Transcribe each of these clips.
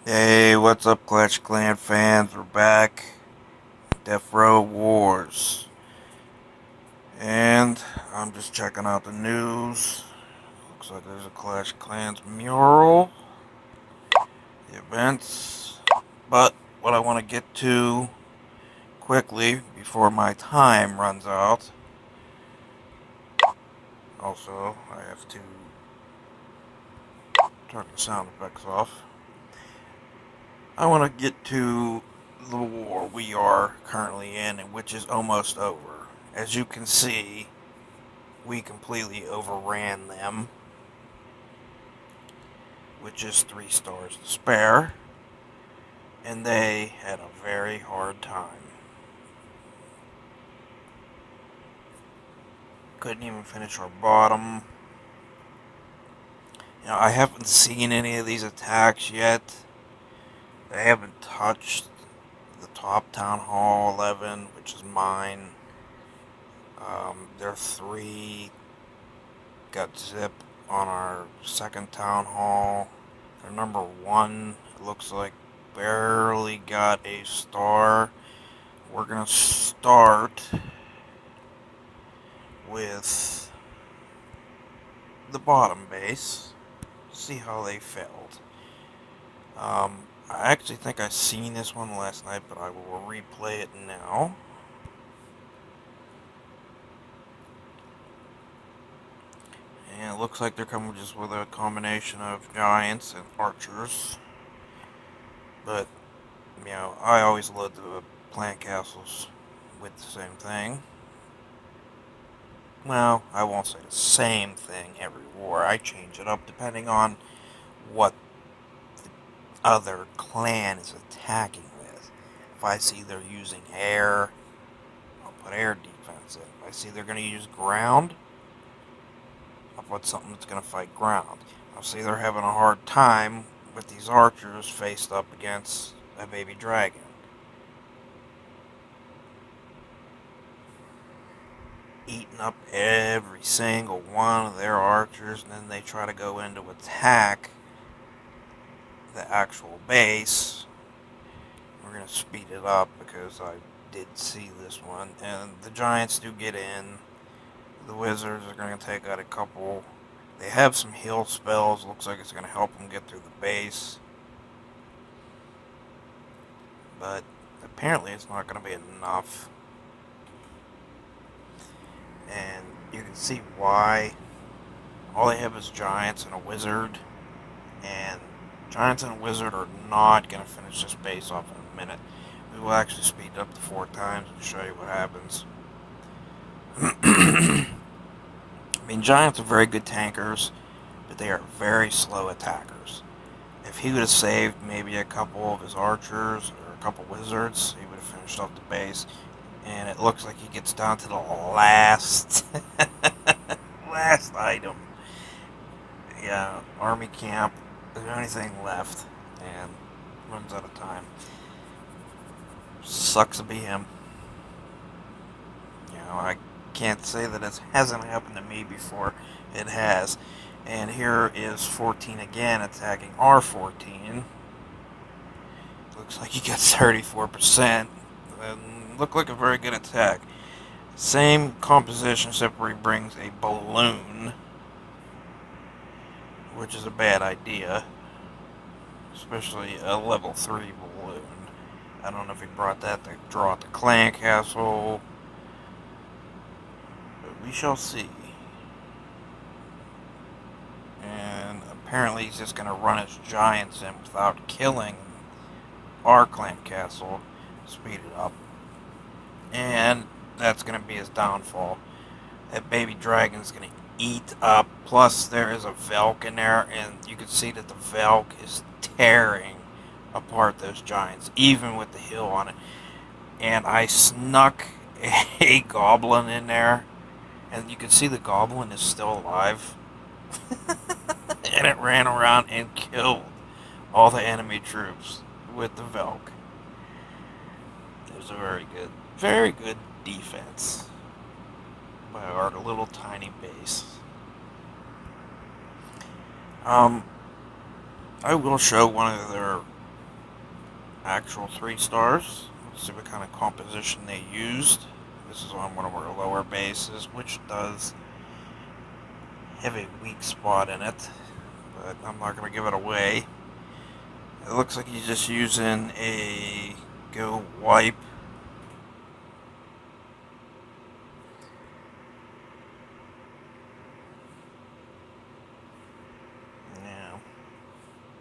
Hey, what's up, Clash Clan fans? We're back. DEFROW Wars. And I'm just checking out the news. Looks like there's a Clash Clans mural. The events. But what I want to get to quickly before my time runs out. Also, I have to turn the sound effects off. I want to get to the war we are currently in, which is almost over. As you can see, we completely overran them, with just 3 stars to spare, and they had a very hard time. Couldn't even finish our bottom. I haven't seen any of these attacks yet. They haven't touched the top Town Hall 11, which is mine. Their 3 got zip on our second Town Hall. Their number 1, it looks like, barely got a star. We're going to start with the bottom base. See how they failed. I actually think I seen this one last night, but I will replay it now. And it looks like they're coming just with a combination of giants and archers. But, I always load the plant castles with the same thing. Well, I won't say the same thing every war. I change it up depending on what the other clan is attacking with. If I see they're using air, I'll put air defense in. If I see they're going to use ground, I'll put something that's going to fight ground. I'll see they're having a hard time with these archers faced up against a baby dragon. Eating up every single one of their archers, and then they try to go in to attack the actual base. We're going to speed it up because I did see this one. And the giants do get in. The wizards are going to take out a couple. They have some heal spells. Looks like it's going to help them get through the base. But apparently it's not going to be enough. And you can see why. All they have is giants and a wizard. And giants and a wizard are not going to finish this base off in a minute. We will actually speed it up to 4 times and show you what happens. Giants are very good tankers, but they are very slow attackers. If he would have saved maybe a couple of his archers or a couple wizards, he would have finished off the base. And it looks like he gets down to the last last item. Yeah, army camp. Is there anything left? And runs out of time. Sucks to be him. I can't say that it hasn't happened to me before. It has. And here is 14 again attacking R14. Looks like he got 34%. And looked like a very good attack. Same composition, except for he brings a balloon, which is a bad idea. Especially a level 3 balloon. I don't know if he brought that to draw at the clan castle. We shall see. And apparently he's just going to run his giants in without killing our clan castle. Speed it up. And that's going to be his downfall. That baby dragon's going to eat up. Plus there is a Velk in there, and you can see that the Velk is tearing apart those giants, even with the hill on it. And I snuck a goblin in there. And you can see the goblin is still alive. And it ran around and killed all the enemy troops with the Velk. It was a very good defense by our little tiny base. I will show one of their actual 3 stars. Let's see what kind of composition they used. This is on one of our lower bases, which does have a weak spot in it, but I'm not going to give it away. It looks like he's just using a Go Wipe. Yeah.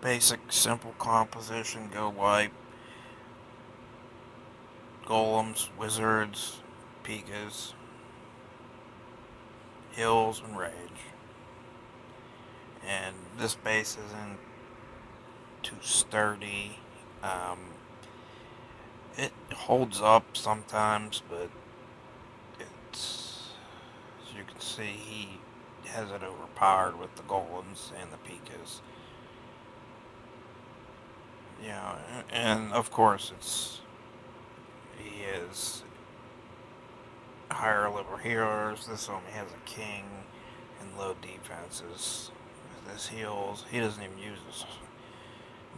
Basic, simple composition, Go Wipe. Golems, wizards, Pikas, hills, and rage. And this base isn't too sturdy. It holds up sometimes, but it's, as you can see, he has it overpowered with the golems and the Pikas. Yeah, and of course he is higher level healers. This only has a king and low defenses. With his heals, he doesn't even use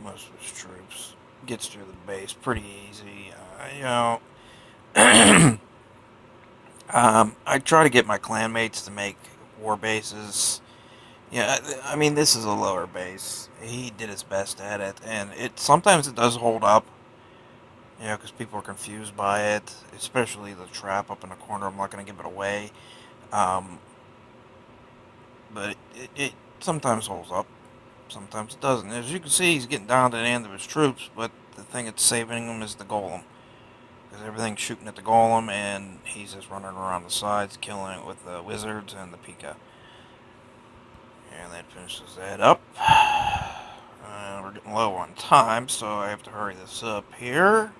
most of his troops. Gets through the base pretty easy. I try to get my clanmates to make war bases. Yeah, I mean, this is a lower base. He did his best at it, and sometimes it does hold up. Yeah, because people are confused by it, especially the trap up in the corner. I'm not going to give it away. Um, but it sometimes holds up. Sometimes it doesn't. As you can see, he's getting down to the end of his troops, but the thing that's saving him is the golem. Because everything's shooting at the golem, and he's just running around the sides, killing it with the wizards and the Pika. And that finishes that up. We're getting low on time, so I have to hurry this up here.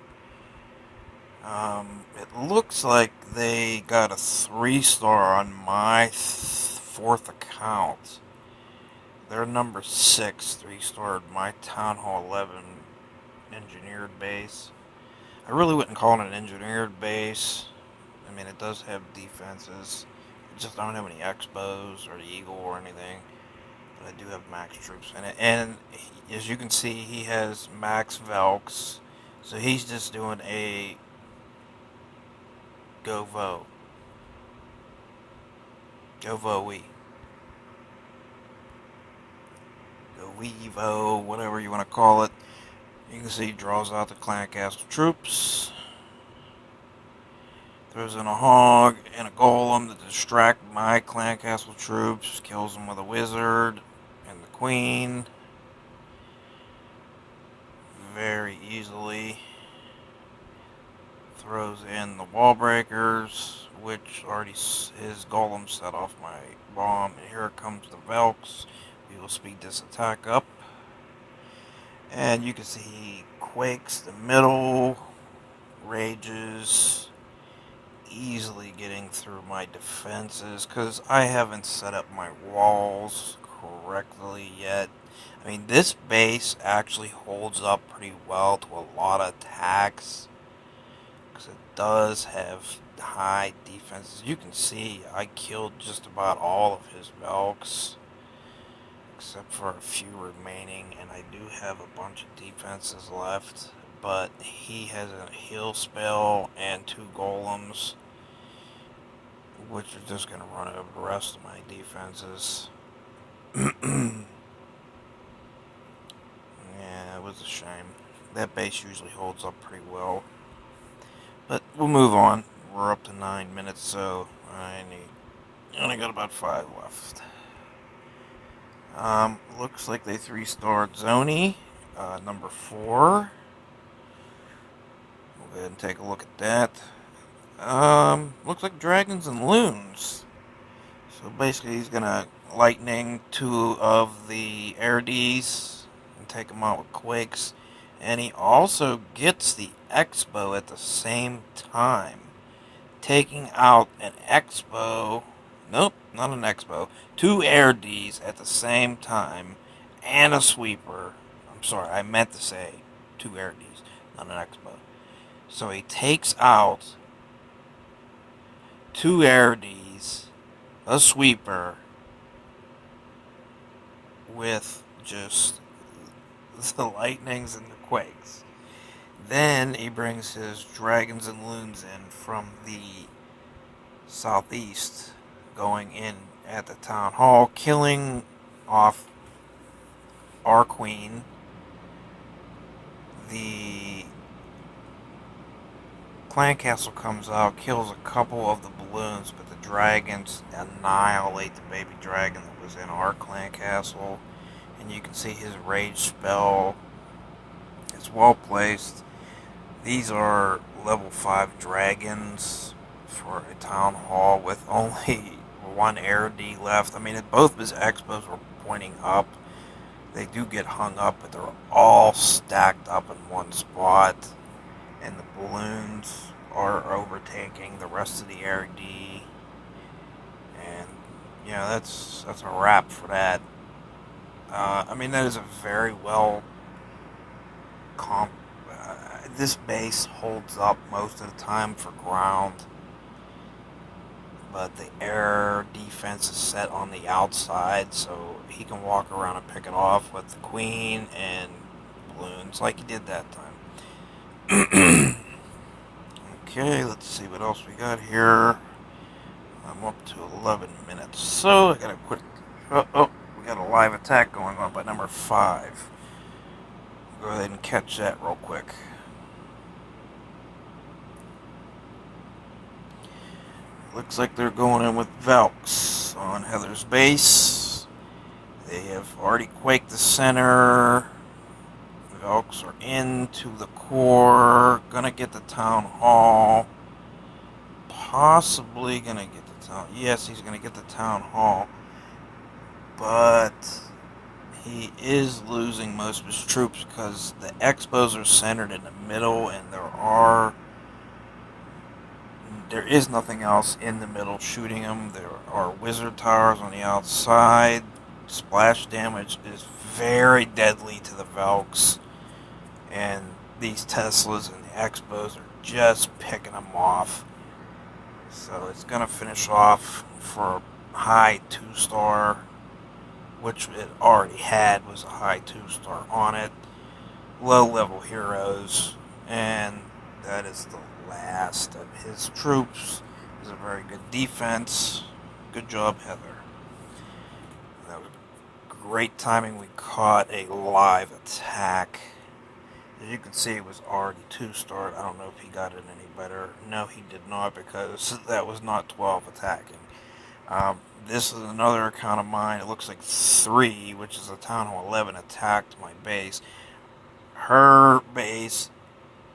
It looks like they got a 3-star on my 4th account. They're number 6, 3-starred my Town Hall 11 engineered base. I really wouldn't call it an engineered base. I mean, it does have defenses. It just don't have any Expos or the Eagle or anything. But I do have max troops in it. And as you can see, he has max Velks. So he's just doing a Go Vo. Go Vo-y. Go Wevo, whatever you want to call it. You can see he draws out the Clan Castle troops. Throws in a hog and a golem to distract my Clan Castle troops. Kills them with a wizard and the queen. Very easily. Throws in the wall breakers, which already his golem set off my bomb. And here comes the Velks. We will speed this attack up. And you can see he quakes the middle, rages, easily getting through my defenses because I haven't set up my walls correctly yet. I mean, this base actually holds up pretty well to a lot of attacks because it does have high defenses. You can see I killed just about all of his Velks except for a few remaining, and I do have a bunch of defenses left, but he has a heal spell and 2 golems, which are just going to run over the rest of my defenses. Yeah, it was a shame. That base usually holds up pretty well. But we'll move on. We're up to 9 minutes, so I only got about 5 left. Looks like they 3-starred Zoni, number 4. We'll go ahead and take a look at that. Looks like dragons and loons. So basically he's gonna lightning 2 of the air Ds and take them out with quakes. And he also gets the Expo at the same time, taking out an Expo. Nope, not an Expo. 2 air Ds at the same time, and a sweeper. I'm sorry, I meant to say 2 air Ds, not an Expo. So he takes out 2 air Ds, a sweeper, with just the lightnings and the quakes. Then he brings his dragons and loons in from the southeast, going in at the town hall, killing off our queen. The clan castle comes out, kills a couple of the balloons, but the dragons annihilate the baby dragon that was in our clan castle. And you can see his rage spell is well placed. These are level 5 dragons for a town hall with only one air D left. I mean, both of his expos were pointing up. They do get hung up, but they're all stacked up in one spot. And the balloons are overtaking the rest of the air D. And, that's a wrap for that. I mean, that is a very well this base holds up most of the time for ground, but the air defense is set on the outside, so he can walk around and pick it off with the queen and balloons like he did that time. Okay, let's see what else we got here. I'm up to 11 minutes, so I gotta quit. We got a live attack going on by number 5. Go ahead and catch that real quick. Looks like they're going in with Velks on Heather's base. They have already quaked the center. Velks are into the core. Gonna get the town hall. Possibly gonna get the town. Yes, he's gonna get the town hall. But he is losing most of his troops because the expos are centered in the middle, and there is nothing else in the middle shooting him. There are wizard towers on the outside. Splash damage is very deadly to the Velks, and these Teslas and the expos are just picking them off. So it's going to finish off for a high 2-star, which it already had, was a high 2-star on it. Low level heroes, and that is the last of his troops. It was a very good defense. Good job, Heather. That was great timing. We caught a live attack. As you can see, it was already 2-star. I don't know if he got it any better. No, he did not, because that was not 12 attacking. This is another account of mine. It looks like 3, which is a Town Hall 11, attacked my base. Her base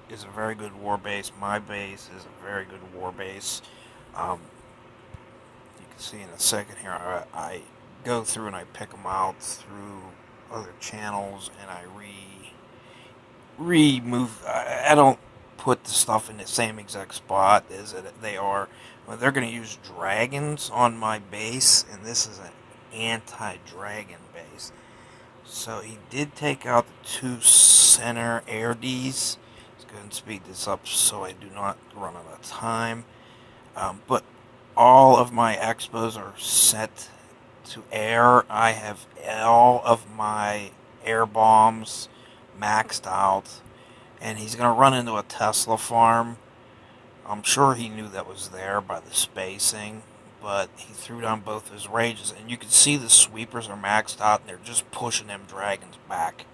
is a very good war base. My base is a very good war base. You can see in a second here, I go through and I pick them out through other channels, and I remove. I don't put the stuff in the same exact spot as they are. Well, they're going to use dragons on my base, and this is an anti-dragon base. So he did take out the 2 center air Ds. Let's go ahead and speed this up so I do not run out of time. But all of my expos are set to air. I have all of my air bombs maxed out, and he's going to run into a Tesla farm. I'm sure he knew that was there by the spacing, but he threw down both his rages, and you can see the sweepers are maxed out, and they're just pushing them dragons back.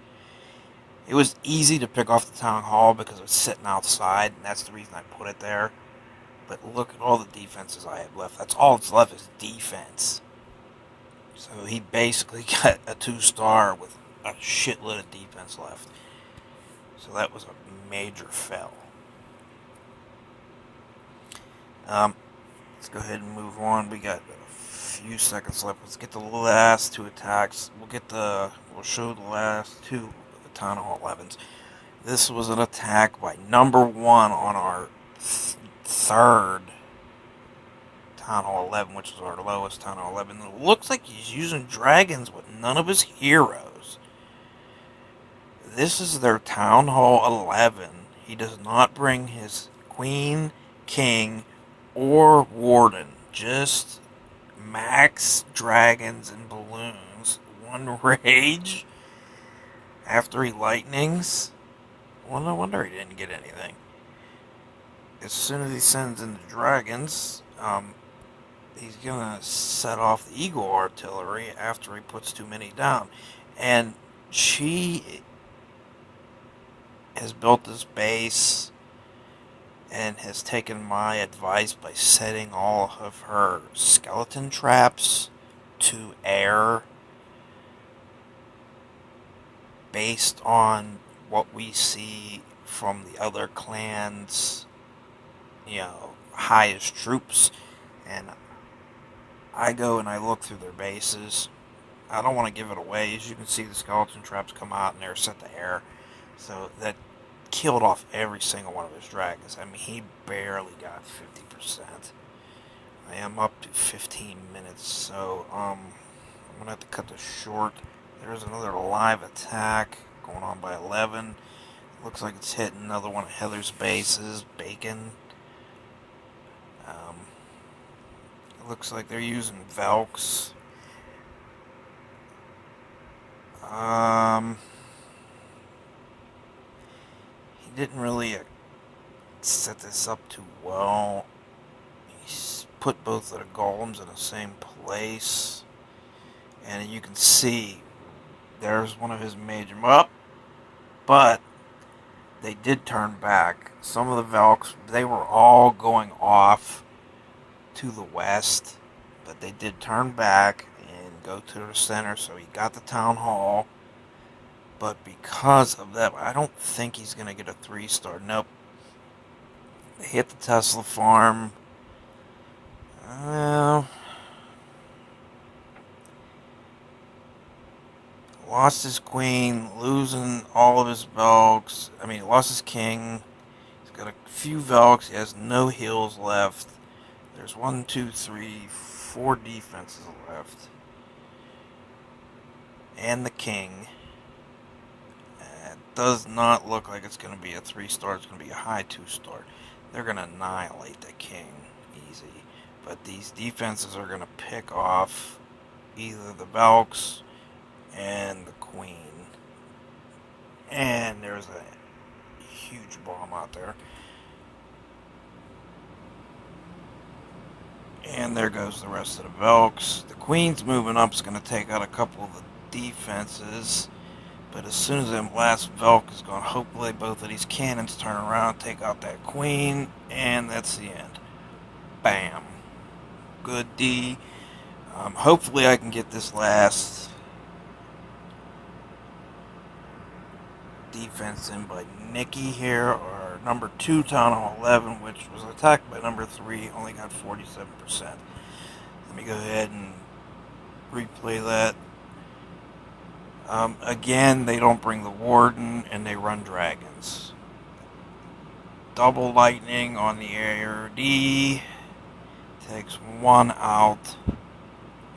It was easy to pick off the town hall because it was sitting outside, and that's the reason I put it there. But look at all the defenses I have left. That's all that's left is defense. So he basically got a 2-star with a shitload of defense left. So that was a major fail. Let's go ahead and move on. We got a few seconds left. Let's get the last 2 attacks. We'll show the last 2 of the Town Hall 11s. This was an attack by number 1 on our 3rd Town Hall 11, which is our lowest Town Hall 11. It looks like he's using dragons with none of his heroes. This is their Town Hall 11. He does not bring his Queen, King, or Warden. Just max dragons and balloons. 1 rage after he lightnings. Well, no wonder he didn't get anything. As soon as he sends in the dragons, he's gonna set off the eagle artillery after he puts too many down. And she has built this base and has taken my advice by setting all of her skeleton traps to air based on what we see from the other clans, highest troops. And I go and I look through their bases. I don't want to give it away. As you can see, the skeleton traps come out and they're set to air. So that killed off every single one of his dragons. I mean, he barely got 50%. I am up to 15 minutes, so I'm going to have to cut this short. There's another live attack going on by 11. Looks like it's hitting another one of Heather's bases, Bacon. It looks like they're using Velks. He didn't really set this up too well. He's put both of the golems in the same place. And you can see there's one of his major... But they did turn back. Some of the Velks, they were all going off to the west. But they did turn back and go to the center. So he got the town hall. But because of that, I don't think he's going to get a 3-star. Nope. They hit the Tesla farm. Lost his queen, losing all of his Velks. I mean, he lost his king. He's got a few Velks. He has no heals left. There's 1, 2, 3, 4 defenses left. And the king. It does not look like it's going to be a 3-star. It's going to be a high 2-star. They're going to annihilate the king easy. But these defenses are going to pick off either the Velks and the queen. And there's a huge bomb out there. And there goes the rest of the Velks. The queen's moving up is going to take out a couple of the defenses. But as soon as that last Velk is gone, hopefully both of these cannons turn around, take out that queen, and that's the end. Bam. Good D. Hopefully I can get this last defense in by Nikki here, or number 2 Town Hall 11, which was attacked by number 3, only got 47%. Let me go ahead and replay that. Again, they don't bring the Warden, and they run dragons. Double lightning on the ARD. Takes 1 out.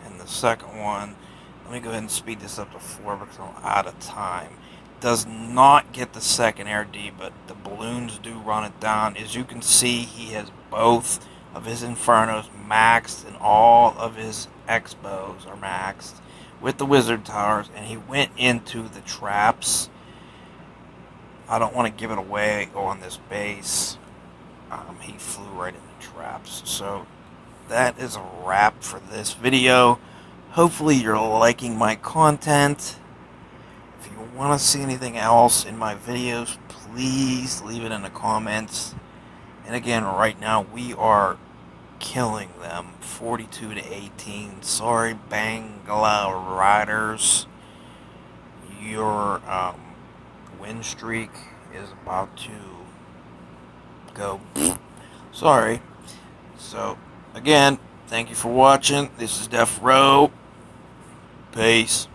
And the second one, let me go ahead and speed this up to 4 because I'm out of time. Does not get the second ARD, but the balloons do run it down. As you can see, he has both of his Infernos maxed, and all of his X-bows are maxed with the wizard towers, and he went into the traps. I don't want to give it away on this base. He flew right in the traps. So that is a wrap for this video. Hopefully you're liking my content. If you want to see anything else in my videos, please leave it in the comments. And again, right now we are killing them 42-18. Sorry, Bangla Riders. Your win streak is about to go. Sorry. So, again, thank you for watching. This is DEFROW. Peace.